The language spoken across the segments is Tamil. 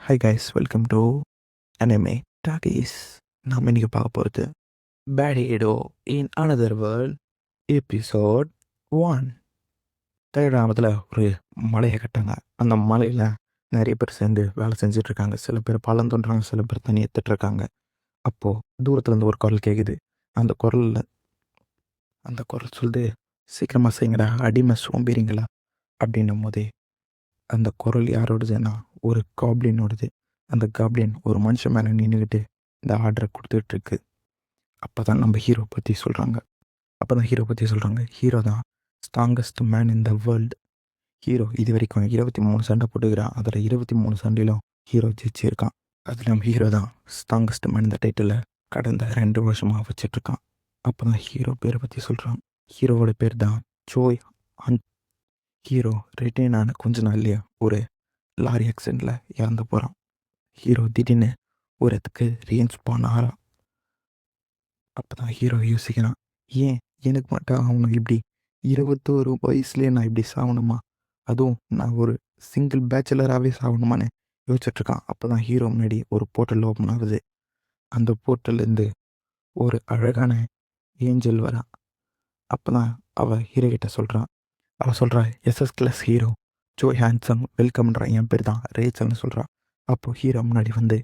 Hi guys, welcome to anime talkies. நாம் இன்னைக்கு பார்க்க போகிறது bad hero in another world episode 1. கிராமத்தில் ஒரு மலையை கட்டாங்க. அந்த மலையில் நிறைய பேர் சேர்ந்து வேலை செஞ்சிட்ருக்காங்க. சில பேர் பள்ளம் தோன்றாங்க, சில பேர் தண்ணி எடுத்துட்ருக்காங்க. அப்போது தூரத்துலேருந்து ஒரு குரல் கேட்குது. அந்த குரல் சொல்லுது, சீக்கிரமாக செய்யுங்கடா அடிமை சோம்பேறிங்களா அப்படின்னும் போதே அந்த குரல் யாரோடதுன்னா ஒரு காப்ளினோடது. அந்த காப்ளின் ஒரு மனுஷன் மேலே நின்றுக்கிட்டு இந்த ஆர்டரை கொடுத்துட்ருக்கு. அப்போ தான் நம்ம ஹீரோ பற்றி சொல்கிறாங்க. ஹீரோ தான் strongest man in the world. Hero இது வரைக்கும் 23 சண்டை போட்டுக்கிறான். அதில் 23 சண்டையிலும் ஹீரோ ஜெயிச்சிருக்கான். அதில் நம்ம ஹீரோ தான் ஸ்ட்ராங்கஸ்ட் மேன் இந்த டைட்டிலை கடந்த 2 வருஷமாக வச்சிட்ருக்கான். அப்போ தான் ஹீரோ பேரை பற்றி சொல்கிறான். ஹீரோவோட பேர் தான் ஜோய் ஹண்ட். ஹீரோ ரிட்டைன் ஆன கொஞ்ச நாள்லேயே ஒரு லாரி ஆக்சிடெண்ட்டில் இறந்து போகிறான். ஹீரோ திடீர்னு ஒரு இடத்துக்கு ரீஎன்ஸ்பான் ஆகிறான். அப்போ தான் ஹீரோ யோசிக்கிறான், ஏன் எனக்கு மட்டும் ஆகணும் இப்படி? 21 வயசுலேயே நான் இப்படி சாகணுமா? அதுவும் நான் ஒரு சிங்கிள் பேச்சுலராகவே சாகணுமான்னு யோசிச்சுட்ருக்கான். அப்போ தான் ஹீரோ முன்னாடி ஒரு போர்ட்டல் ஓப்பன் ஆகுது. அந்த போர்ட்டல்லேருந்து ஒரு அழகான ஏஞ்சல் வரா. அப்போ தான் அவள் ஹீரோ கிட்ட சொல்கிறான். அவள் சொல்கிறா, எஸ்எஸ் கிளாஸ் ஹீரோ ஜோய் ஹேண்ட்ஸம் வெல்கம்ன்றா, என் பேர் தான் ரேச்சல்னு சொல்கிறான். அப்போது ஹீரோ முன்னாடி வந்து,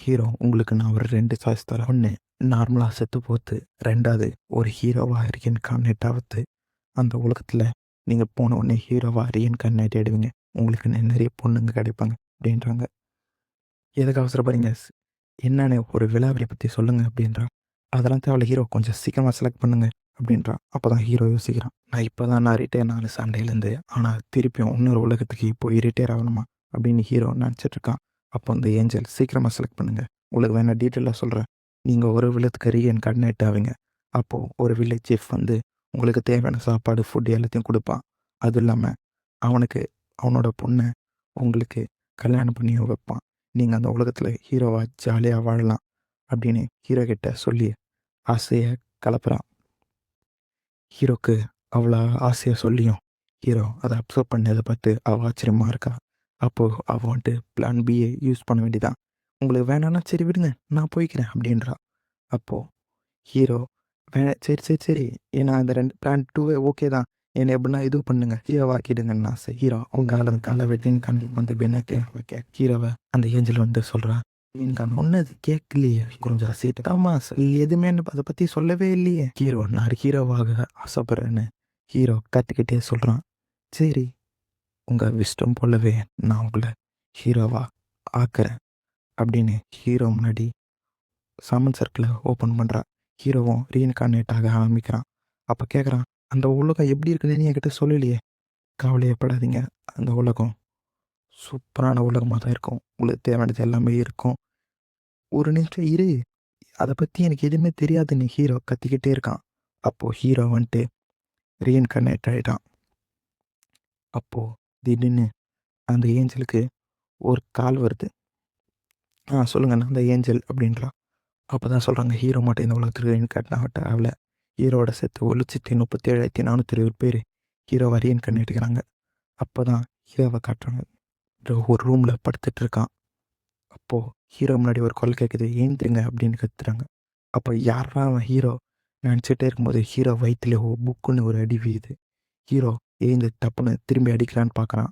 ஹீரோ உங்களுக்கு நான் ஒரு 2 சாய்ஸ் தரேன். ஒன்று, நார்மலாக செத்து போத்து. 2வது, ஒரு ஹீரோவாக ரீஇன்கார்னேட் ஆகுது. அந்த உலகத்தில் நீங்கள் போன உடனே ஹீரோவாக ரீஇன்கார்னேட் ஆகிடுவீங்க. உங்களுக்கு நிறைய பொண்ணுங்க கிடைப்பாங்க அப்படின்றாங்க. எதுக்கு அவசரப்படுறீங்க? என்னென்னு ஒரு விழாவை பற்றி சொல்லுங்கள் அப்படின்றா. அதெல்லாம் தேவையில்ல ஹீரோ, கொஞ்சம் சீக்கிரமாக செலக்ட் பண்ணுங்க அப்படின்றான். அப்போ தான் ஹீரோ யோசிக்கிறான், நான் ரிட்டையர் ஆன சண்டையிலேருந்து, ஆனால் திருப்பியும் இன்னொரு உலகத்துக்கு போய் ரிட்டையர் ஆகணுமா அப்படின்னு ஹீரோ நினச்சிட்ருக்கான். அப்போ அந்த ஏஞ்சல், சீக்கிரமாக செலக்ட் பண்ணுங்கள், உங்களுக்கு வேணால் டீட்டெயிலாக சொல்கிறேன். நீங்கள் ஒரு வில்லத்துக்கு ரீஇன்கார்னேட் ஆவீங்க. அப்போது ஒரு வில்லேஜ் சீஃப் வந்து உங்களுக்கு தேவையான சாப்பாடு, ஃபுட்டு எல்லாத்தையும் கொடுப்பான். அதுவும் இல்லாமல் அவனோட பொண்ணை உங்களுக்கு கல்யாணம் பண்ணி வைப்பான். நீங்கள் அந்த உலகத்தில் ஹீரோவாக ஜாலியாக வாழலாம் அப்படின்னு ஹீரோ கிட்ட சொல்லி ஆசையை கலப்புறான். ஹீரோக்கு அவ்வளோ ஆசையாக சொல்லியும் ஹீரோ அதை அப்சர்வ் பண்ணதை பார்த்து அவள் ஆச்சரியமாக இருக்கா. அப்போது அவள் வந்துட்டு பிளான் பியை யூஸ் பண்ண வேண்டியதான். உங்களுக்கு வேணான்னா சரி விடுங்க, நான் போய்க்கிறேன் அப்படின்றா. அப்போது ஹீரோ சரி சரி சரி ஏன்னா அந்த 2 பிளான் 2 ஓகே தான், என்னை எப்படின்னா இது பண்ணுங்க, ஹீரோவாக்கிடுங்கன்னு ஆசை. ஹீரோ அவங்க காலை வெட்டின்னு கண்டு வந்து பெண்ணை ஹீரோவை அந்த ஏஞ்சல் வந்து சொல்கிறா, ஒன்று அது கேட்கலையே, கொஞ்சம் அசைட்டு ஆமாம் எதுவுமே அதை பற்றி சொல்லவே இல்லையே. ஹீரோ நான் ஹீரோவாக ஆசைப்படுறேன்னு ஹீரோ கற்றுக்கிட்டே சொல்கிறான். சரி, உங்கள் விஷ்டம் போலவே நான் உங்களை ஹீரோவாக ஆக்குறேன் அப்படின்னு ஹீரோ முன்னாடி சாமன் சர்க்கிளை ஓப்பன் பண்ணுறா. ஹீரோவும் ரீஇன்கார்னேட் ஆக ஆரம்பிக்கிறான். அப்போ கேட்குறான், அந்த உலகம் எப்படி இருக்குதுன்னு என்கிட்ட சொல்லலையே. கவலையப்படாதீங்க, அந்த உலகம் சூப்பரான உலகமாக தான் இருக்கும். உங்களுக்கு தேவையானது எல்லாமே இருக்கும். ஒரு நிமிஷம் இரு, அதை பற்றி எனக்கு எதுவுமே தெரியாதுன்னு ஹீரோ கத்திக்கிட்டே இருக்கான். அப்போது ஹீரோ வந்துட்டு ரீஇன்கார்னேட் ஆகிட்டான். அப்போது திடீர்னு அந்த ஏஞ்சலுக்கு ஒரு கால் வருது. சொல்லுங்கள், நான் அந்த ஏஞ்சல் அப்படின்றா. அப்போ தான் சொல்கிறாங்க, ஹீரோ மட்டும் இந்த உலகத்தில் ரீஇன்கார்னேட் ஆகல. ஹீரோவோட சேர்த்து 1,37,420 பேர் ஹீரோவை ரீஇன்கார்னேட் ஆகிக்கிறாங்க. அப்போ தான் ஹீரோவை காட்டுறாங்க, ஒரு ரூமில் படுத்துட்டு இருக்கான். அப்போது ஹீரோ முன்னாடி ஒரு குரல் கேட்குது, ஏந்திருங்க அப்படின்னு கத்துறாங்க. அப்போ யாரா அவன் ஹீரோ நினச்சிட்டே இருக்கும்போது ஹீரோ வயிற்றுல புக்குன்னு ஒரு அடி வீயுது. ஹீரோ ஏந்து டப்புன்னு திரும்பி அடிக்கலான்னு பார்க்குறான்.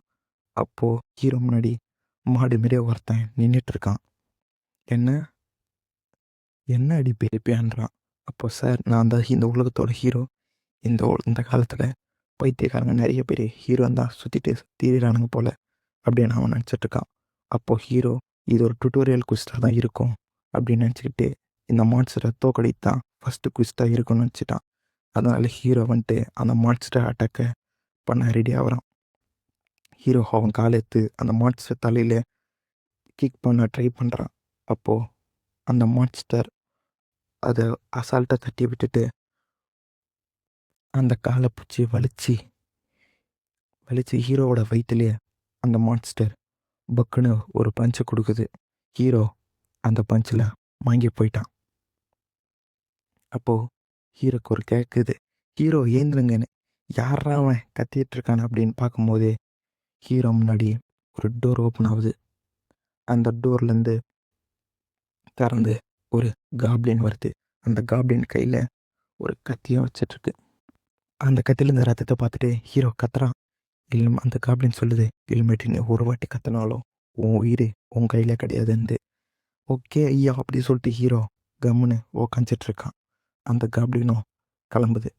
அப்போது ஹீரோ முன்னாடி மாடு மாரியே ஒருத்தன் நின்றுட்டு இருக்கான். என்ன அடி பெருப்பியான்றான். அப்போ சார், நான் தான் இந்த உலகத்தோட ஹீரோ. இந்த காலத்தில் பைத்தியக்காரங்க நிறைய பேர் ஹீரோ தான் சுற்றிட்டு தீரானுங்க போல் அப்படின்னு அவன் நினச்சிட்ருக்கான். அப்போது ஹீரோ இது ஒரு டுட்டோரியல் குவிஸ்டாக தான் இருக்கும் அப்படின்னு நினச்சிக்கிட்டு இந்த மான்ஸ்டரை தோக்கடித்தான் ஃபஸ்ட்டு குவிஸ்டாக இருக்கும்னு நினச்சிட்டான். அதனால் ஹீரோ வந்துட்டு அந்த மான்ஸ்டரை அட்டாக்கை பண்ண ரெடி ஆகிறான். ஹீரோ அவன் காலை எடுத்து அந்த மான்ஸ்டர் தலையில் கிக் பண்ண ட்ரை பண்ணுறான். அப்போது அந்த மான்ஸ்டர் அதை அசால்ட்டாக தட்டி விட்டுட்டு அந்த காலை பிடிச்சி வலிச்சு ஹீரோவோட வயிற்றுலேயே அந்த மான்ஸ்டர் பக்குன்னு ஒரு பஞ்சை கொடுக்குது. ஹீரோ அந்த பஞ்சில் வாங்கி போயிட்டான். அப்போது ஹீரோக்கு ஒரு கேட்குது, ஹீரோ ஏந்திரங்கன்னு. யாரா அவன் கத்திட்டு இருக்கான் அப்படின்னு பார்க்கும்போதே ஹீரோ முன்னாடி ஒரு டோர் ஓப்பன் ஆகுது. அந்த டோர்லேருந்து திறந்து ஒரு காப்ளின் வருது. அந்த காப்ளின் கையில் ஒரு கத்தியும் வச்சிட்ருக்கு. அந்த கத்தியிலேருந்து ரத்தத்தை பார்த்துட்டு ஹீரோ கத்துறான். அந்த காப்ளின் சொல்லுது, இனிமேட்டு நீ ஒரு வாட்டி கத்துனாலும் உன் உயிர் உன் கையில் கிடையாதுன்ட்டு. ஓகே ஐயா அப்படி சொல்லிட்டு ஹீரோ கம்முன்னு உக்காந்துட்ருக்கான். அந்த காப்ளினும் கிளம்புது.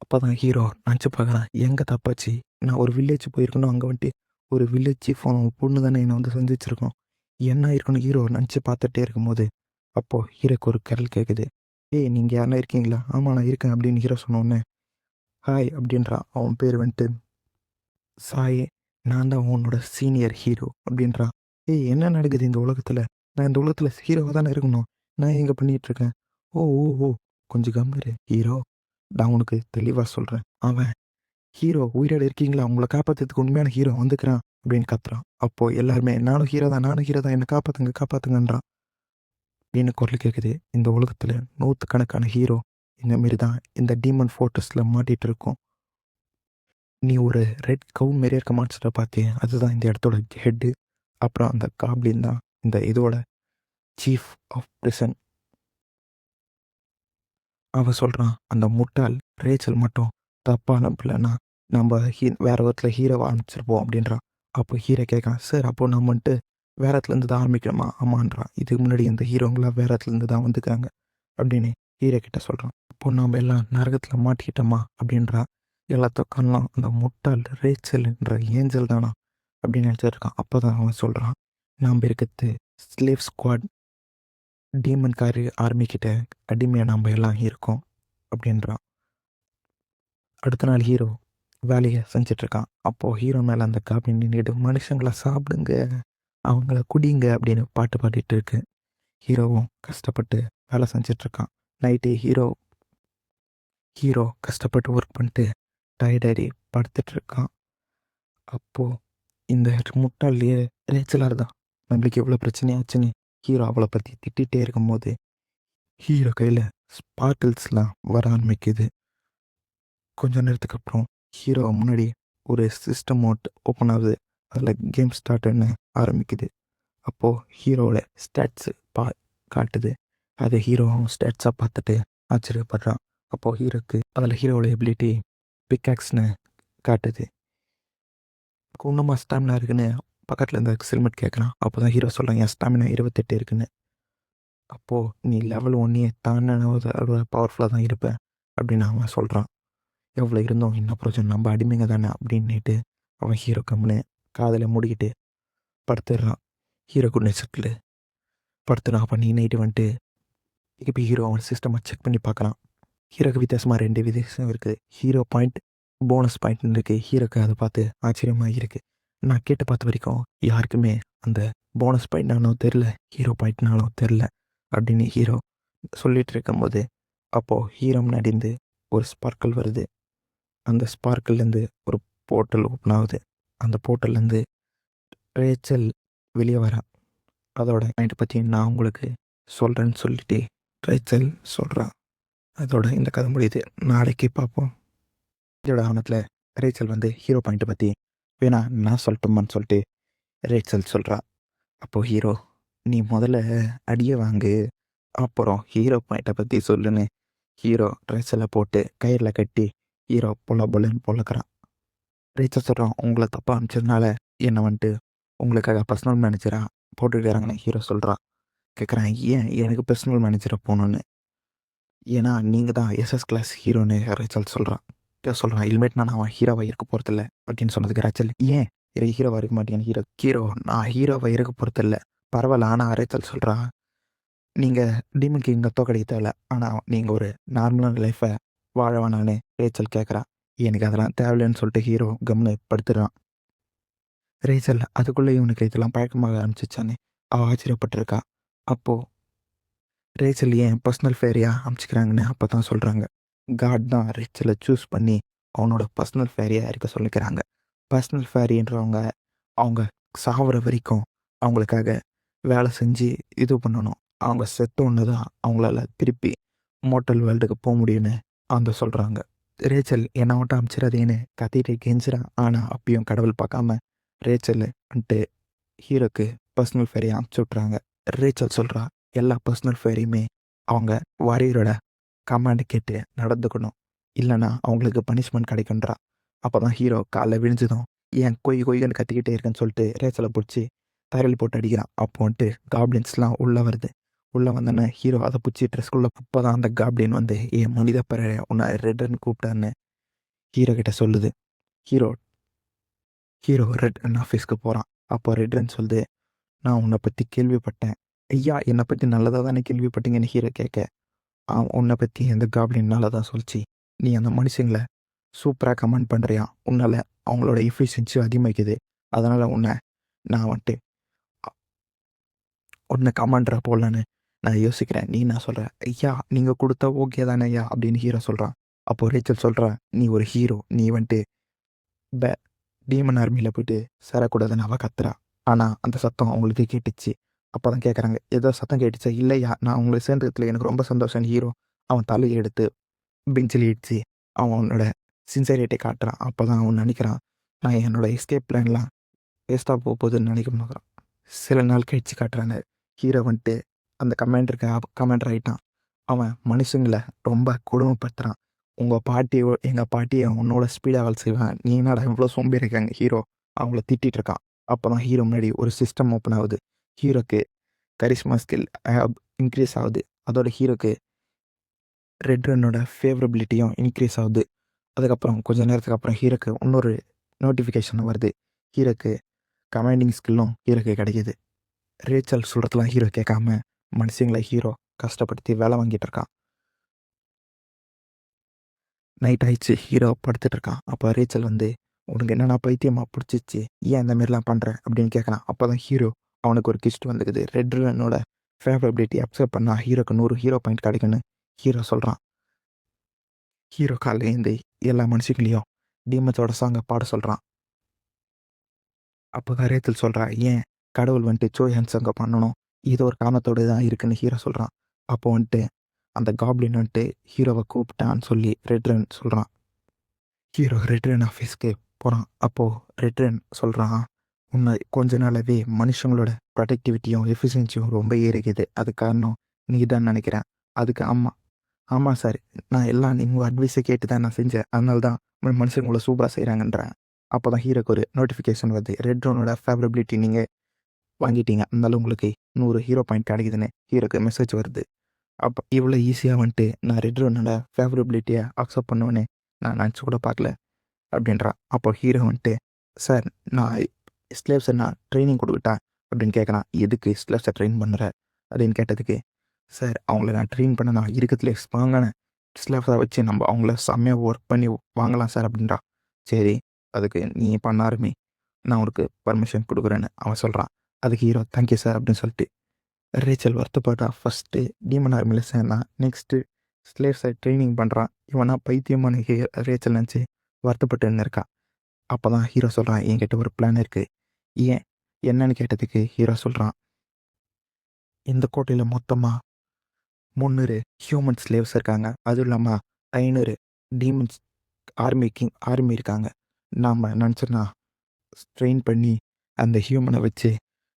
அப்போ தான் ஹீரோ நினச்சி பார்க்குறான், எங்கே தப்பாச்சு, நான் ஒரு வில்லேஜ் போயிருக்கணும், அங்கே வந்துட்டு ஒரு வில்லேஜ் சீஃப் பொண்ணு தானே என்னை வந்து சந்திச்சிருக்கோம், என்ன இருக்கணும் ஹீரோ நினச்சி பார்த்துட்டே இருக்கும்போது அப்போது ஹீரோக்கு ஒரு குரல் கேட்குது. ஏய் நீங்கள் யாருன்னா இருக்கீங்களா? ஆமாம் நான் இருக்கேன் அப்படின்னு ஹீரோ சொன்னோடனே ஹாய் அப்படின்றான். அவன் பேர் வந்துட்டு சாய். நான் தான் உன்னோட சீனியர் ஹீரோ அப்படின்றான். ஏய் என்ன நடக்குது இந்த உலகத்தில்? நான் இந்த உலகத்தில் ஹீரோவாக தானே இருக்கணும், நான் எங்கே பண்ணிகிட்ருக்கேன்? ஓ ஓ ஓ கொஞ்சம் கம்மிரு ஹீரோ, நான் உனக்கு தெளிவாக சொல்கிறேன். அவன் ஹீரோ உயிரோட இருக்கீங்களா, உங்களை காப்பாற்றுறதுக்கு உண்மையான ஹீரோ வந்துக்கிறான் அப்படின்னு கத்துறான். அப்போது எல்லாருமே நானும் ஹீரோ தான், நானும் ஹீரோ தான், என்னை காப்பாற்றுங்க காப்பாற்றுங்கன்றான் அப்படின்னு குரல் கேட்குது. இந்த உலகத்தில் நூற்றுக்கணக்கான ஹீரோ இந்தமாரி தான் இந்த டீமன் ஃபோர்ட்ரஸில் மாட்டிகிட்டு இருக்கும். நீ ஒரு ரெட் கவு மாரியே இருக்க மான்ஸ்டரை பார்த்தியே, அதுதான் இந்த இடத்தோட ஹெட்டு. அப்புறம் அந்த காப்ளின் தான் இந்த இதோட சீஃப் ஆஃப் பிரிசன். அவன் சொல்கிறான், அந்த முட்டாள் ரேச்சல் மட்டும் தப்பாக அனுப்பலைன்னா நம்ம வேற விதத்தில் ஹீரோவை ஆரம்பிச்சிருப்போம் அப்படின்றான். அப்போ ஹீரோ கேட்கான், சார் அப்போ நம்ம வந்துட்டு வேற இடத்துலேருந்து தான் ஆரம்பிக்கணுமா? ஆமான்றான். இதுக்கு முன்னாடி இந்த ஹீரோங்களாம் வேற இடத்துலேருந்து தான் வந்துக்காங்க அப்படின்னு ஹீரோ கிட்ட சொல்கிறான். அப்போ நாம் எல்லாம் நரகத்தில் மாட்டிக்கிட்டோமா அப்படின்றா. எல்லாத்துக்கும் அந்த முட்டாள் ரேச்சல்ன்ற ஏஞ்சல் தானா அப்படின்னு நினச்சிருக்கான். அப்போ தான் அவன் சொல்கிறான், நாம் இருக்கிறது ஸ்லேவ் ஸ்குவாட், டீமன்காரி ஆர்மிக்கிட்ட அடிமையாக நம்ம எல்லாம் இருக்கோம் அப்படின்றான். அடுத்த நாள் ஹீரோ வேலையை செஞ்சிட்ருக்கான். அப்போது ஹீரோ மேலே அந்த காப்பி நின்றுட்டு மனுஷங்களை சாப்பிடுங்க, அவங்கள குடிங்க அப்படின்னு பாட்டு பாடிட்டு இருக்கு. ஹீரோவும் கஷ்டப்பட்டு வேலை செஞ்சிட்ருக்கான். நைட்டு ஹீரோ கஷ்டப்பட்டு ஒர்க் பண்ணிட்டு டயர்டாகி படுத்துட்ருக்கான். அப்போது இந்த முட்டாள்லையே ரேச்சலாக தான் நம்மளுக்கு எவ்வளோ பிரச்சனையாச்சுன்னு ஹீரோ அவளை பற்றி திட்டிகிட்டே இருக்கும்போது ஹீரோ கையில் ஸ்பார்க்கிள்ஸ்லாம் வர ஆரம்பிக்குது. கொஞ்ச நேரத்துக்கு அப்புறம் ஹீரோ முன்னாடி ஒரு சிஸ்டம் மோட் ஓப்பன் ஆகுது. அதில் கேம் ஸ்டார்ட்னு ஆரம்பிக்குது. அப்போது ஹீரோவோட ஸ்டாட்ஸு காட்டுது. அதை ஹீரோவும் ஸ்டாட்ஸாக பார்த்துட்டு ஆச்சரியப்படுறான். அப்போது ஹீரோக்கு அதில் ஹீரோவோட எபிலிட்டி பிக்காக்ஸ்னு காட்டுது. இன்னுமா ஸ்டாமினா இருக்குன்னு பக்கத்தில் இருந்த ஹெல்மெட் கேட்குறான். அப்போ தான் ஹீரோ சொல்கிறான், என் ஸ்டாமினா 28 இருக்குன்னு. அப்போது நீ லெவல் 1 தானே பவர்ஃபுல்லாக தான் இருப்பேன் அப்படின்னு அவன் சொல்கிறான். எவ்வளோ இருந்தோம் என்ன பிரச்சனை, நம்ம அடிமைங்க தானே அப்படின்னுட்டு அவன் ஹீரோ கம்முன்னு காதில் முடிக்கிட்டு படுத்துடுறான். ஹீரோ குட் நைட் செட்டில் படுத்துறான். அப்போ நீ நைட்டு வந்துட்டு இப்போ ஹீரோ அவன் சிஸ்டமாக செக் பண்ணி பார்க்கலாம். ஹீரோக்கு வித்தியாசமாக 2 வித்தியாசம் இருக்குது. ஹீரோ பாயிண்ட், போனஸ் பாயிண்ட்னு இருக்குது. ஹீரோக்கு அதை பார்த்து ஆச்சரியமாக இருக்குது. நான் கேட்டு பார்த்த வரைக்கும் யாருக்குமே அந்த போனஸ் பாயிண்ட்னாலும் தெரில, ஹீரோ பாயிண்ட்னாலும் தெரில அப்படின்னு ஹீரோ சொல்லிகிட்டு இருக்கும்போது அப்போது ஹீரோ முன்னாடி ஒரு ஸ்பார்க்கிள் வருது. அந்த ஸ்பார்க்கிள்லேருந்து ஒரு போர்ட்டல் ஓப்பன் ஆகுது. அந்த போர்ட்டல்லேருந்து ரேச்சல் வெளியே வரா. அதோட பாயிண்ட் பற்றி நான் உங்களுக்கு சொல்கிறேன்னு சொல்லிட்டு ரேச்சல் சொல்கிறான். அதோட இந்த கதை முடியுது. நாளைக்கு பார்ப்போம். இதோட ஆவணத்தில் ரேச்சல் ஹீரோ பாயிண்ட்டை பற்றி வேணா நான் சொல்லட்டுமான்னு சொல்லிட்டு ரேச்சல் சொல்கிறா. அப்போது ஹீரோ, நீ முதல்ல அடியை வாங்கு, அப்புறம் ஹீரோ பாயிண்ட்டை பற்றி சொல்லுன்னு ஹீரோ ரேச்சலை போட்டு கயிறில் கட்டி ஹீரோ பொல்லன்னு பொழக்கிறான். ரேச்சல் சொல்கிறான், உங்களை தப்பாக அனுப்பிச்சதுனால என்னை உங்களுக்காக பர்சனல் மேனேஜராக போட்டுக்கிறாங்கன்னு ஹீரோ சொல்கிறான். கேட்குறான், ஏன் எனக்கு பர்சனல் மேனேஜராக போகணுன்னு? ஏன்னா நீங்கள் தான் எஸ்எஸ் கிளாஸ் ஹீரோன்னு ரேச்சல் சொல்கிறான். இனிமேட் நான் அவன் ஹீரோவை இருக்க போகிறதில்ல அப்படின்னு சொன்னதுக்கு ரேச்சல், ஏன் ஹீரோவாக இருக்க மாட்டேங்கன்னு ஹீரோ நான் ஹீரோவை இருக்க போகிறதில்ல, பரவாயில்ல. ஆனால் ரேச்சல் சொல்கிறா, நீங்கள் டீமன் கிங்கை தோக்கடிக்க தேவையில்ல, ஆனால் நீங்கள் ஒரு நார்மலான லைஃப்பை வாழ வேணான்னு ரேச்சல் கேட்குறா. எனக்கு அதெல்லாம் தேவையில்லைன்னு சொல்லிட்டு ஹீரோ கம்னு படுத்துடுறான். ரேச்சல் அதுக்குள்ளே இவனுக்கு இதெல்லாம் பழக்கமாக ஆரம்பிச்சிச்சான்னு அவள் ஆச்சரியப்பட்டிருக்கா. அப்போது ரேச்சல் ஏன் பர்சனல் ஃபேரியாக அமைச்சிக்கிறாங்கன்னு அப்போ தான் சொல்கிறாங்க. காட் தான் ரேச்சலை சூஸ் பண்ணி அவனோட பர்சனல் ஃபேரியாக இருக்க சொல்லிக்கிறாங்க. பர்சனல் ஃபேரின்றவங்க அவங்க சாகிற வரைக்கும் அவங்களுக்காக வேலை செஞ்சு இது பண்ணணும். அவங்க செத்தோன்னு தான் அவங்களால திருப்பி மோட்டல் வேர்ல்டுக்கு போக முடியும்னு அந்த சொல்கிறாங்க. ரேச்சல் என்னை மட்டும் அமைச்சிடாதேன்னு கத்திட்டு கெஞ்சிறான். ஆனால் அப்பயும் கடவுள் பார்க்காம ரேச்சல் வந்துட்டு ஹீரோக்கு பர்சனல் ஃபேரை அனுப்பிச்சி விட்றாங்க. ரேச்சல் சொல்கிறா எல்லா பர்சனல் ஃபேரையுமே அவங்க வாரியரோட கமாண்டை கேட்டு நடந்துக்கணும், இல்லைன்னா அவங்களுக்கு பனிஷ்மெண்ட் கிடைக்குன்றா. அப்போ தான் ஹீரோ காலைல விழிஞ்சதும் ஏன் கொய்ன்னு கத்திக்கிட்டே இருக்கேன்னு சொல்லிட்டு ரேச்சலை பிடிச்சி தரையில் போட்டு அடிக்கிறான். அப்போ வந்துட்டு காப்ளின்ஸ்லாம் உள்ளே வருது. உள்ளே வந்தோன்னே ஹீரோ அதை பிடிச்சி ட்ரெஸ்க்குள்ளே இப்போ தான் அந்த காப்ளின் வந்து என் மனித பறவை உன்னை ரெட்டன் கூப்பிட்டான்னு ஹீரோ கிட்ட சொல்லுது. ஹீரோ ஹீரோ ரெட்டன் ஆஃபீஸ்க்கு போகிறான். அப்போ ரெட்டன் சொல்லுது, நான் உன்னை பற்றி கேள்விப்பட்டேன். ஐயா, என்னை பற்றி நல்லதாக தானே கேள்விப்பட்டீங்கன்னு ஹீரோ கேட்க, உன்னை பற்றி அந்த காப்ளின் நல்லதாக சொல்லிச்சு. நீ அந்த மனுஷங்களை சூப்பராக கமெண்ட் பண்ணுறியா, உன்னால் அவங்களோட எஃபிஷியன்சி அதிகமாக்குது. அதனால் நான் வந்துட்டு உன்னை கமாண்டரை போடலான்னு நான் யோசிக்கிறேன். நீ நான் சொல்கிறேன். ஐயா, நீங்கள் கொடுத்தா ஓகே தானே ஐயா அப்படின்னு ஹீரோ சொல்கிறான். அப்போது ரேச்சல் சொல்கிறா, நீ ஒரு ஹீரோ, நீ வந்துட்டு டீமன் ஆர்மியில் போய்ட்டு சேரக்கூடாதுன்னு அவள் கத்துறா. ஆனால் அந்த சத்தம் அவங்களுக்கு கேட்டுச்சு. அப்போ தான் கேட்குறாங்க, ஏதோ சத்தம் கேட்டுச்சா? இல்லையா, நான் அவங்களை சேர்ந்ததுல எனக்கு ரொம்ப சந்தோஷம். ஹீரோ அவன் தலையை எடுத்து பெஞ்சில் இடிச்சு அவனோட சின்சியரிட்டி காட்டுறான். அப்போ தான் அவன் நினைக்கிறான், நான் என்னோட எஸ்கேப் பிளான்லாம் வேஸ்ட்டாக போகுதுன்னு நினைக்க பார்க்குறான். சில நாள் கழிச்சு காட்டுறாங்க, ஹீரோ வந்துட்டு அந்த கமாண்டர் ஆகிட்டான். அவன் மனுஷங்களை ரொம்ப கொடுமைப்படுத்துகிறான். எங்கள் பாட்டியை உன்னோட ஸ்பீடாக வேலை செய்வேன், நீ என்னடா இவ்வளோ சோம்பேறி இருக்காங்க ஹீரோ அவங்கள திட்டிகிட்டு இருக்கான். அப்போ தான் ஹீரோ முன்னாடி ஒரு சிஸ்டம் ஓப்பன் ஆகுது. ஹீரோக்கு கரிஷ்மா ஸ்கில் இன்க்ரீஸ் ஆகுது. அதோட ஹீரோக்கு ரெட்ரனோட ஃபேவரபிலிட்டியும் இன்க்ரீஸ் ஆகுது. அதுக்கப்புறம் கொஞ்சம் நேரத்துக்கு அப்புறம் ஹீரோக்கு இன்னொரு நோட்டிஃபிகேஷன் வருது. ஹீரோக்கு கமாண்டிங் ஸ்கில்லும் ஹீரோக்கு கிடைக்கிது. ரேச்சல் சொல்கிறதுலாம் ஹீரோ கேட்காம மனுஷங்களை ஹீரோ கஷ்டப்படுத்தி வேலை வாங்கிட்டு இருக்கான். நைட் ஆயிடுச்சு, ஹீரோ படுத்துட்டு இருக்கான். அப்போ ரேச்சல் வந்து, உனக்கு என்னென்னா பைத்தியமாக பிடிச்சிச்சு, ஏன் இந்த மாதிரிலாம் பண்ணுற அப்படின்னு கேட்கலாம். அப்போ தான் ஹீரோ அவனுக்கு ஒரு கிஸ்ட் வந்துக்குது. ரெட்ரனோட ஃபேவரபிலிட்டி அக்செப்ட் பண்ணால் ஹீரோக்கு 100 ஹீரோ பாயிண்ட் கிடைக்குன்னு ஹீரோ சொல்கிறான். ஹீரோ காலையில் எழுந்து எல்லா மனுஷங்களையும் டீமன்ஸோட சாங்கை பாட சொல்கிறான். அப்போ தான் ரேச்சல் சொல்கிறா, ஏன் கடவுள் வந்துட்டு சோயான் சாங்கை பண்ணணும், இது ஒரு காரணத்தோடு தான் இருக்குன்னு ஹீரோ சொல்கிறான். அப்போ வந்துட்டு அந்த காப்ளின் வந்துட்டு ஹீரோவை கூப்பிட்டான்னு சொல்லி ரெட்ரன் சொல்கிறான். ஹீரோ ரெட்ரன் ஆஃபீஸ்க்கு போகிறான். அப்போது ரெட்ரன் சொல்கிறான், உன்னை கொஞ்ச நாளாகவே மனுஷங்களோட ப்ரொடக்டிவிட்டியும் எஃபிஷியன்சியும் ரொம்ப ஏறிக்குது, அது காரணம் நீ தான் நினைக்கிறேன். அதுக்கு ஆமாம் சார், நான் எல்லாம் உங்கள் அட்வைஸை கேட்டு தான் நான் செஞ்சேன், அதனால தான் மனுஷங்களை சூப்பராக செய்கிறாங்கன்றேன். அப்போ தான் ஹீரோக்கு ஒரு நோட்டிஃபிகேஷன் வருது, ரெட்ரனோட ஃபேவரபிலிட்டி நீங்கள் வாங்கிட்டீங்க, அதனால உங்களுக்கு 100 ஹீரோ பாயிண்ட் கிடைக்குதுன்னு ஹீரோக்கு மெசேஜ் வருது. அப்போ இவ்வளோ ஈஸியாக வந்துட்டு நான் ரெட்ரனோட ஃபேவரபிலிட்டியை அக்செப்ட் பண்ணுவேன்னு நான் நினச்சி கூட பார்க்கல அப்படின்றான். அப்போ ஹீரோ வந்துட்டு, சார் நான் ஸ்லேவ்ஸை நான் ட்ரைனிங் கொடுக்கிட்டேன் அப்படின்னு கேட்குறான். எதுக்கு ஸ்லேவ்ஸை ட்ரெயின் பண்ணுற அப்படின்னு கேட்டதுக்கு, சார் அவங்கள நான் ட்ரெயின் பண்ண நான் இருக்கிறதுலே ஸ்ட்ராங்கான ஸ்லேவ்ஸை வச்சு நம்ம அவங்கள செம்மையாக ஒர்க் பண்ணி வாங்கலாம் சார் அப்படின்றான். சரி, அதுக்கு நீ பண்ண ஆரம்பி, நான் உனக்கு பர்மிஷன் கொடுக்குறேன்னு அவன் சொல்கிறான். அதுக்கு ஹீரோ தேங்க்யூ சார் அப்படின்னு சொல்லிட்டு ரேச்சல் வருத்தப்பட்டா. ஃபஸ்ட்டு டீமன் ஆர்மியில் சேர்ந்தான், நெக்ஸ்ட்டு ஸ்லேவ்ஸை ட்ரைனிங் பண்ணுறான். இவனா பைத்தியமான ரேச்சல் நினச்சி வருத்தப்பட்டுன்னு இருக்கான். அப்போ தான் ஹீரோ சொல்கிறான், என்கிட்ட ஒரு பிளான் இருக்குது. ஏன் என்னன்னு கேட்டதுக்கு ஹீரோ சொல்கிறான், இந்த கோட்டையில் மொத்தமாக 300 ஹியூமன் ஸ்லேவ்ஸ் இருக்காங்க, அதுவும் இல்லாமல் 500 டீமன்ஸ் ஆர்மி இருக்காங்க. நாம் நினச்சோன்னா ட்ரெயின் பண்ணி அந்த ஹியூமனை வச்சு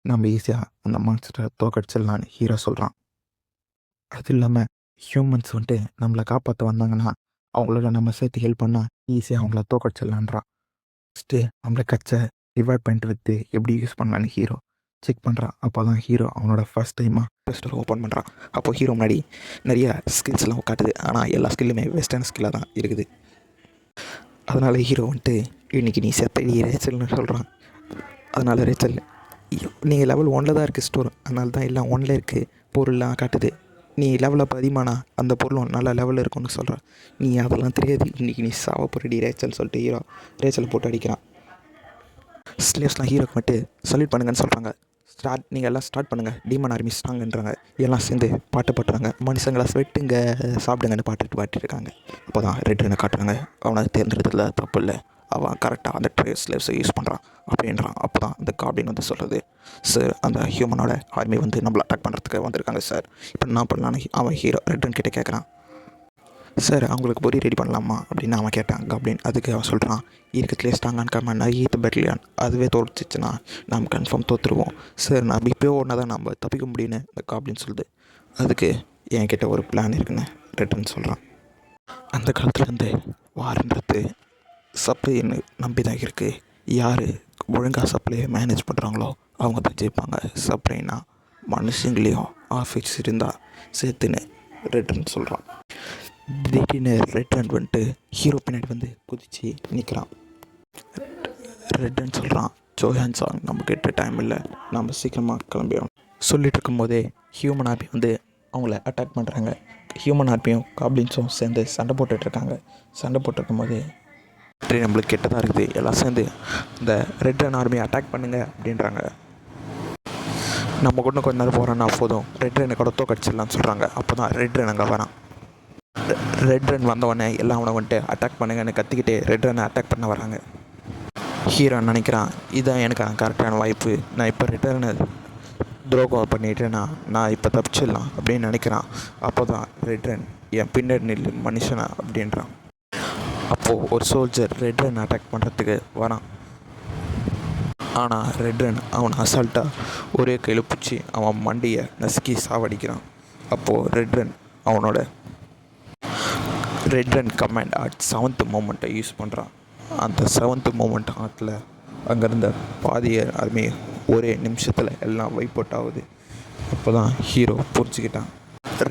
நம்ம ஈஸியாக அந்த மான்ஸ்டரை தோக்கடிச்சிடலான்னு ஹீரோ சொல்கிறான். அது இல்லாமல் ஹியூமன்ஸ் வந்துட்டு நம்மளை காப்பாற்ற வந்தாங்கன்னா அவங்களோட நம்ம சேர்த்து ஹெல்ப் பண்ணால் ஈஸியாக அவங்கள தோக்கடிச்சிடலான்றான். ஃபஸ்ட்டு நம்மளை கச்சை ரிவார்ட் பாயிண்ட் விற்று எப்படி யூஸ் பண்ணலான்னு ஹீரோ செக் பண்ணுறான். அப்போ தான் ஹீரோ அவனோட ஃபஸ்ட் டைமாக டெஸ்டர் ஓப்பன் பண்ணுறான். அப்போது ஹீரோ முன்னாடி நிறைய ஸ்கில்ஸ்லாம் காட்டுது, ஆனால் எல்லா ஸ்கில்லுமே வெஸ்டர்ன் ஸ்கில்லாக தான் இருக்குது. அதனால் ஹீரோ வந்துட்டு, இன்றைக்கி நீ செத்தடி ரேச்சல்னு சொல்கிறான். அதனால் ரேச்சல், நீங்கள் லெவல் 1 தான் இருக்குது ஸ்டோர், அதனால தான் எல்லாம் 1 இருக்குது பொருள்லாம் காட்டுது, நீ லெவலில் பதிமானா அந்த பொருளும் நல்ல லெவலில் இருக்குன்னு சொல்கிறான். நீ அதெல்லாம் தெரியாது, இன்றைக்கி நீ சாவ போறடி ரேச்சல் சொல்லிட்டு ஹீரோ ரேச்சலை போட்டு அடிக்கிறான். ஸ்லேவ்ஸ்லாம் ஹீரோக்கு மட்டும் சல்யூட் பண்ணுங்கன்னு சொல்கிறாங்க. நீங்கள் எல்லாம் ஸ்டார்ட் பண்ணுங்கள், டீமன் ஆர்மி ஸ்ட்ராங்கன்றாங்க. எல்லாம் சேர்ந்து பாட்டு பாட்டுறாங்க, மனுஷங்களை வெட்டுங்க சாப்பிடுங்கன்னு பாட்டுட்டு இருக்காங்க. அப்போ தான் ரெட்ரனை காட்டுறாங்க, அவனை தேர்ந்தெடுத்ததில் தப்பு இல்லை, அவன் கரெக்டாக அந்த ஸ்லேவ்ஸை யூஸ் பண்ணுறான் அப்படின்றான். அப்போ தான் அந்த காப்ளின் வந்து சொல்கிறது, சார் அந்த ஹியூமனோட ஆர்மி வந்து நம்மளை அட்டாக் பண்ணுறதுக்கு வந்திருக்காங்க சார், இப்போ என்ன பண்ணலான்னு அவன் ரெட்ரன் கிட்டே கேட்குறான். சார் அவங்களுக்கு பொரி ரெடி பண்ணலாமா அப்படின்னு அவன் கேட்டான் காப்ளின். அதுக்கு அவன் சொல்கிறான், இருக்கிறதுலே ஸ்ட்ராங்கான கமாண்ட் எய்த் பெட்டலியான், அதுவே தோற்றுச்சுன்னா நாம் கன்ஃபார்ம் தோற்றுருவோம் சார். நம்ம இப்போயோ ஒன்றா தான் நம்ம தப்பிக்க முடியும்னு இந்த காப்ளின் சொல்லுது. அதுக்கு என்கிட்ட ஒரு பிளான் இருக்குன்னு ரெட்டன் சொல்கிறான். அந்த காலத்துலேருந்து வாரன்றது சப்ளைன்னு நம்பி தான் இருக்குது. யார் ஒழுங்காக சப்ளையை மேனேஜ் பண்ணுறாங்களோ அவங்க தான் ஜெயிப்பாங்க. சப்ளைனா மனுஷங்களையும் ஆஃபீஸ் இருந்தால் சேர்த்துன்னு ரெட்டன் சொல்கிறான். திடீர்னு ரெட்டன் வந்துட்டு ஹீரோ பின்னாடி வந்து குதித்து நிற்கிறான். ரெட்டன் சொல்கிறான், ஜோஹான் சாங் நம்மக்கிட்ட டைம் இல்லை, நம்ம சீக்கிரமாக கிளம்பிடும். சொல்லிட்டு இருக்கும்போதே ஹியூமன் ஆர்மி வந்து அவங்கள அட்டாக் பண்ணுறாங்க. ஹியூமன் ஆர்மியும் காப்ளின்ஸும் சேர்ந்து சண்டை போட்டுட்ருக்காங்க. சண்டை போட்டிருக்கும் போது நம்மளுக்கு கெட்டதாக இருக்குது, எல்லாம் சேர்ந்து இந்த ரெட்டன் ஆர்மியை அட்டாக் பண்ணுங்க அப்படின்றாங்க. நம்ம கூட கொஞ்ச நேரம் போகிறோன்னா போதும், ரெட் ரன் கூட தோக்கடிச்சிடலான்னு சொல்கிறாங்க. அப்போ தான் ரெட் ரன் அங்கே வரான். ரெட் ரன் வந்தவொடனே எல்லாம் அவனை வந்துட்டு அட்டாக் பண்ணுங்கன்னு கத்திக்கிட்டே ரெட் ரன்னை அட்டாக் பண்ண வராங்க. ஹீரோ நினைக்கிறான், இதுதான் எனக்கு கரெக்டான வாய்ப்பு, நான் இப்போ ரெட் ரன்னை துரோகம் பண்ணிட்டேன்னா நான் இப்போ தப்பிச்சிடலாம் அப்படின்னு நினைக்கிறான். அப்போ தான் ரெட் ரன் என் பின்னாடி நில்லு மனுஷனா அப்படின்றான். அப்போது ஒரு சோல்ஜர் ரெட் ரன் அட்டாக் பண்ணுறதுக்கு வரான். ஆனால் ரெட் ரன் அவனை அசால்ட்டாக ஒரே கையில் பிடிச்சி அவன் மண்டியை நசுக்கி சாவடிக்கிறான். அப்போது red run command art 7th மூமெண்ட்டை யூஸ் பண்ணுறான். அந்த 7th மூமெண்ட் ஆர்ட்டில் அங்கேருந்த பாதிய ஆர்மி ஒரே நிமிஷத்தில் எல்லாம் வைப் அவுட் ஆகுது. அப்போ தான் ஹீரோ புரிஞ்சுக்கிட்டான்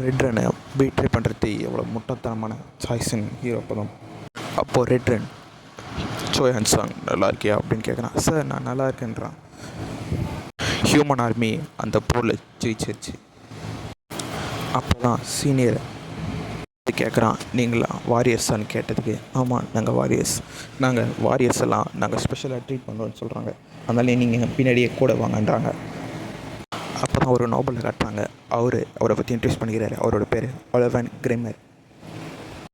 ரெட் ரனை பீட்ரே பண்ணுறது எவ்வளோ முட்டாள்தனமான சாய்ஸ்ன்னு ஹீரோ அப்போதான். அப்போது ரெட் ரன், ஜோஹான் சாங் நல்லா இருக்கியா அப்படின்னு கேட்குறான். சார் நான் நல்லா இருக்கேன்றான். ஹியூமன் ஆர்மி அந்த போரில் ஜெயிச்சிருச்சு. அப்போ தான் சீனியர் கேட்குறான், நீங்களா வாரியர்ஸான்னு கேட்டதுக்கு, ஆமாம் நாங்கள் வாரியர்ஸ் எல்லாம் நாங்கள் ஸ்பெஷலாக ட்ரீட் பண்ணுறோன்னு சொல்கிறாங்க, அதனால நீங்கள் பின்னாடியே கூட வாங்கன்றாங்க. அப்போ தான் ஒரு நோபலை காட்டுறாங்க. அவரை பற்றி இன்ட்ரடியூஸ் பண்ணிக்கிறாரு. அவரோட பேர் ஒலிவர் கிரேமர்.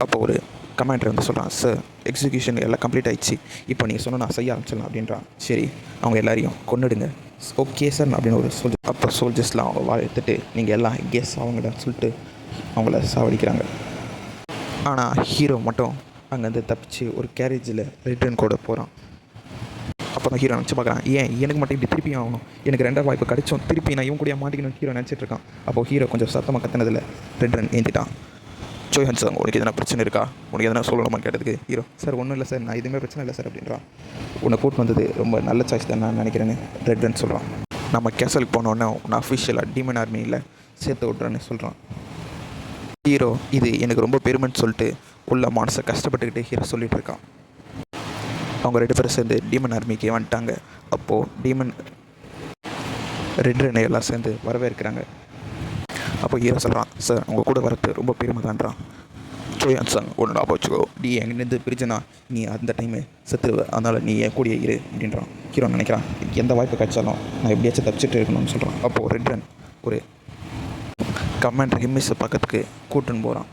அப்போ ஒரு கமாண்டர் வந்து சொல்கிறான், சார் எக்ஸிக்யூஷன் எல்லாம் கம்ப்ளீட் ஆகிடுச்சு, இப்போ நீங்கள் சொன்னால் நான் செய்ய ஆரம்பிச்சிடலாம் அப்படின்றான். சரி அவங்க எல்லாரையும் கொன்னுடுங்க. ஓகே சார் அப்படின்னு ஒரு அப்போ சோல்ஜர்ஸ்லாம் அவங்க வாழ எடுத்துட்டு நீங்கள் எல்லாம் கெஸ் அவங்கன்னு சொல்லிட்டு அவங்கள சாவடிக்கிறாங்க. ஆனால் ஹீரோ மட்டும் அங்கேருந்து தப்பிச்சு ஒரு கேரேஜில் ரிட்டர்ன் கூட போகிறான். அப்போ தான் ஹீரோ நினச்சி பார்க்குறான், ஏன் எனக்கு மட்டும் இப்படி திருப்பி ஆகணும், எனக்கு 2 வாய்ப்பு கிடைச்சோம், திருப்பி நான் இவன் கூட மாட்டிக்கணும்னு ஹீரோ நினச்சிட்டு இருக்கான். அப்போது ஹீரோ கொஞ்சம் சத்தமாக கத்தினதில் ரிட்டர்ன் ஏந்திட்டான். ஜோஹான் சாங் உனக்கு எதனா பிரச்சனை இருக்கா, உனக்கு எதனா சொல்லணுமான்னு கேட்டதுக்கு ஹீரோ, சார் ஒன்றும் இல்லை சார், நான் எதுவுமே பிரச்சனை இல்லை சார் அப்படின்றான். உன்னை கூட்டு வந்தது ரொம்ப நல்ல சாய்ஸ் தான் நான் நினைக்கிறேன்னு ரெட்ரன் சொல்கிறான். நம்ம கேசலுக்கு போனோன்னே உன்னை அஃபிஷியலாக டீமன் ஆர்மியில் சேர்த்து விட்றேன்னு சொல்கிறான். ஹீரோ இது எனக்கு ரொம்ப பெருமைன்னு சொல்லிட்டு உள்ள மனசை கஷ்டப்பட்டுக்கிட்டு ஹீரோ சொல்லிகிட்டு இருக்கான். அவங்க 2 பேரும் சேர்ந்து டீமன் ஆர்மிக்கு வந்துட்டாங்க. அப்போது டீமன் ரெட்ரனை எல்லாம் சேர்ந்து வரவேற்கிறாங்க. அப்போ ஹீரோ சொல்கிறான், சார் உங்கள் கூட வரது ரொம்ப பெருமை தான்றான். ஜோஹான் சாங் ஒன்று ஞாபகம் வச்சுக்கோ, நீ எங்கேருந்து பிரிச்சனா நீ அந்த டைமு செத்துருவ, அதனால் நீ என் கூடிய இரு அப்படின்றான். ஹீரோ நினைக்கிறான், எந்த வாய்ப்பு கிடைச்சாலும் நான் எப்படியாச்சும் தப்பிச்சுட்டு இருக்கணும்னு சொல்கிறான். அப்போது ரெட்ரன் ஒரு கமாண்டர் ஹிம்மிஸை பக்கத்துக்கு கூட்டுன்னு போகிறான்.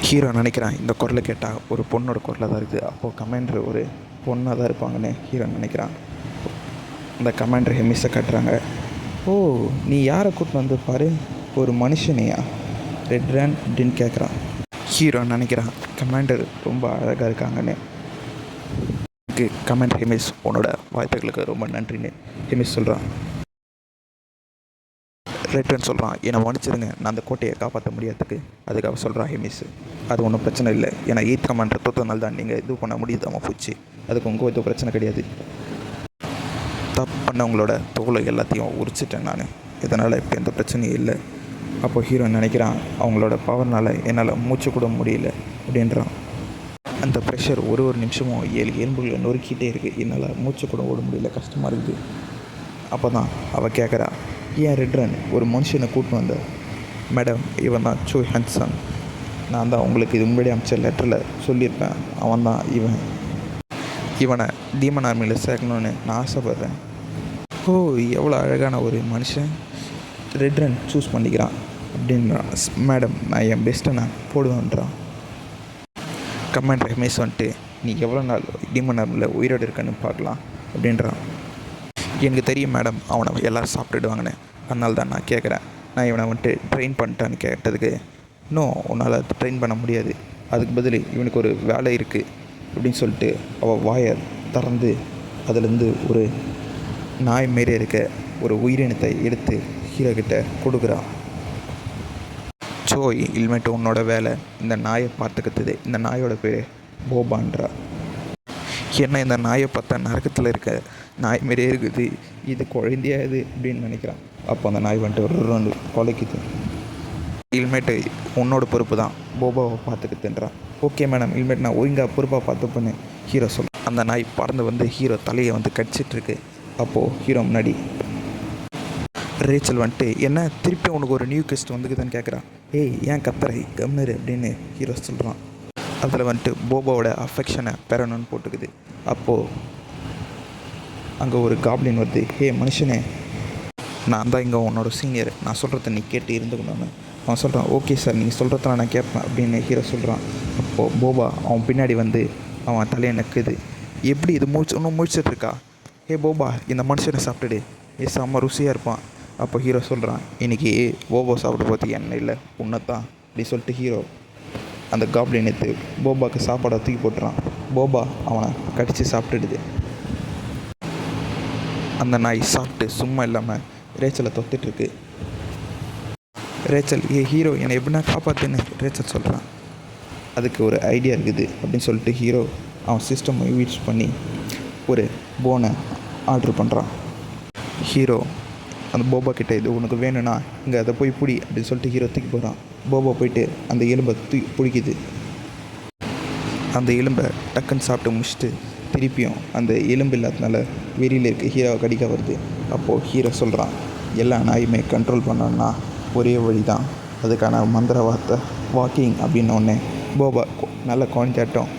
ஹீரோ நினைக்கிறான், இந்த குரலை கேட்டால் ஒரு பொண்ணோட குரலாக தான் இருக்குது, அப்போது கமாண்டர் ஒரு பொண்ணாக தான் இருப்பாங்கன்னு ஹீரோ நினைக்கிறான். இந்த கமாண்டர் ஹிம்மிஸை கட்டுறாங்க. ஓ நீ யாரை கூட்டின்னு வந்து பாரு, ஒரு மனுஷனையா ரெட்ரன் அப்படின்னு கேட்குறான். ஹீரோ நினைக்கிறான், கமாண்டர் ரொம்ப அழகாக இருக்காங்கன்னு. கமாண்டர் ஹிமிஸ் உன்னோட வாய்ப்புகளுக்கு ரொம்ப நன்றின்னு ஹிமிஸ் சொல்கிறான். ரெட்ரன் சொல்கிறான், என்னை மன்னிச்சிருங்க, நான் அந்த கோட்டையை காப்பாற்ற முடியாதுக்கு. அதுக்காக சொல்கிறான் ஹிமிஸ், அது ஒன்றும் பிரச்சனை இல்லை, ஏன்னா 8th கமாண்டர் தோற்றனால தான் நீங்கள் இது பண்ண முடியுதாமா போச்சு, அதுக்கு உங்கள் எதுவும் பிரச்சனை கிடையாது. தப்பு பண்ணவங்களோட தோலை எல்லாத்தையும் உரிச்சிட்டேன் நான், இதனால் இப்போ எந்த பிரச்சனையும் இல்லை. அப்போ ஹீரோ நினைக்கிறான், அவங்களோட பவர்னால் என்னால் மூச்சு கூட முடியல அப்படின்றான். அந்த ப்ரெஷர் ஒரு நிமிஷமும் 7 எலும்புகளை நொறுக்கிட்டே இருக்குது, என்னால் மூச்சு கூட ஓட முடியல, கஷ்டமாக இருக்குது. அப்போ தான் அவள் கேட்குறா, ஏன் ரெட்ரன் ஒரு மனுஷனை கூட்டின்னு வந்த? மேடம் இவன் தான் ஜோஹான் சாங், நான் தான் உங்களுக்கு இது முன்னாடி அமைச்ச லெட்டரில் சொல்லியிருப்பேன், அவன் தான் இவனை டீமன் ஆர்மியில் சேர்க்கணுன்னு நான் ஆசைப்பட்றேன். ஓ எவ்வளோ அழகான ஒரு மனுஷன் ரெட்ரன் சூஸ் பண்ணிக்கிறான் அப்படின்றான். மேடம் நான் என் பெஸ்ட்டை நான் போடுவேன்றான். கமாண்டர் ஹிமிஸ் வந்துட்டு, நீ எவ்வளோ நாள் டீமன் ஆர்மியில் உயிரோடு இருக்கன்னு பார்க்கலாம் அப்படின்றான். எனக்கு தெரியும் மேடம், அவனை எல்லோரும் சாப்பிட்டுடுவாங்கன்னு, அதனால தான் நான் கேட்குறேன், நான் இவனை வந்துட்டு ட்ரெயின் பண்ணிட்டான்னு கேட்டதுக்கு இன்னும் உன்னால் ட்ரெயின் பண்ண முடியாது, அதுக்கு பதில் இவனுக்கு ஒரு வேலை இருக்குது அப்படின்னு சொல்லிட்டு அவள் வாயை திறந்து அதுலேருந்து ஒரு நாய் மாரி இருக்க ஒரு உயிரினத்தை எடுத்து ஹீரோ கிட்ட கொடுக்குறான். சோய், இனிமேட்டு உன்னோட வேலை இந்த நாயை பார்த்துக்கிறது. இந்த நாயோட பேர் போபான்றா. என்ன இந்த நாயை பார்த்தா நரகத்தில் இருக்க நாய் மாரியே இருக்குது, இது குழந்தையா இது அப்படின்னு நினைக்கிறான். அப்போ அந்த நாய் வந்துட்டு ஒரு ரெண்டு கொலைக்குது. இனிமேட்டு உன்னோட பொறுப்பு தான் போபாவை பார்த்துக்கிட்டுன்றான். ஓகே மேடம், இனிமேட்டு நான் ஒழுங்காக பொறுப்பாக பார்த்துப்பேன்னு ஹீரோ சொல்கிறான். அந்த நாய் பறந்து வந்து ஹீரோ தலையை வந்து கடிச்சிட்ருக்கு. அப்போது ஹீரோ முன்னாடி ரேச்சல் வந்துட்டு என்ன திருப்பி உனக்கு ஒரு நியூ கெஸ்ட் வந்துக்குதுன்னு கேட்குறான். ஏய் ஏன் கத்துறை கம்னரு அப்படின்னு ஹீரோ சொல்கிறான். அதில் வந்துட்டு போபாவோட அஃபெக்ஷனை பெறணும்னு போட்டுக்குது. அப்போது அங்கே ஒரு காப்ளின் வருது. ஹே மனுஷனே, நான் தான் இங்கே உன்னோட சீனியர், நான் சொல்கிறத நீ கேட்டு இருந்துக்கணும்னு அவன் சொல்கிறான். ஓகே சார், நீங்கள் சொல்கிறத நான் கேட்பேன் அப்படின்னு ஹீரோ சொல்கிறான். அப்போது போபா அவன் பின்னாடி வந்து அவன் தலையை நக்குது. எப்படி இது இன்னும் முழிச்சிட்ருக்கா? ஏ போபா, இந்த மனுஷனை சாப்பிட்டுடு, செம்ம ருசியாக இருப்பான். அப்போ ஹீரோ சொல்கிறான், இன்றைக்கி போபா சாப்பிட போகிறதுக்கு என்ன இல்லை உன்னைத்தான் அப்படி சொல்லிட்டு ஹீரோ அந்த காப்ளின் எடுத்து போபாவுக்கு சாப்பாடை தூக்கி போட்டுறான். போபா அவனை கடித்து சாப்பிட்டுடுது. அந்த நாய் சாப்பிட்டு சும்மா இல்லாமல் ரேச்சலை தொத்துட்ருக்கு. ரேச்சல், ஏ ஹீரோ என்னை எப்படின்னா காப்பாற்றுன்னு ரேச்சல் சொல்கிறான். அதுக்கு ஒரு ஐடியா இருக்குது அப்படின்னு சொல்லிட்டு ஹீரோ அவன் சிஸ்டம் யூஸ் பண்ணி ஒரு போனை ஆர்டர் பண்ணுறான். ஹீரோ அந்த போபா கிட்டே, இது உனக்கு வேணும்னா இங்கே அதை போய் பிடி அப்படின்னு சொல்லிட்டு ஹீரோ தூக்கி போகிறான். போபா போயிட்டு அந்த எலும்பை பிடிக்குது. அந்த எலும்பை டக்குன்னு சாப்பிட்டு முடிச்சுட்டு திருப்பியும் அந்த எலும்பு இல்லாததுனால வெளியில் இருக்க ஹீரோவை கடிக்க வருது. அப்போது ஹீரோ சொல்கிறான், எல்லா நாயுமே கண்ட்ரோல் பண்ணோன்னா ஒரே வழி தான், அதுக்கான மந்திர வார்த்தை வாக்கிங் அப்படின்னோடனே போபா நல்ல குழந்தையாட்டம்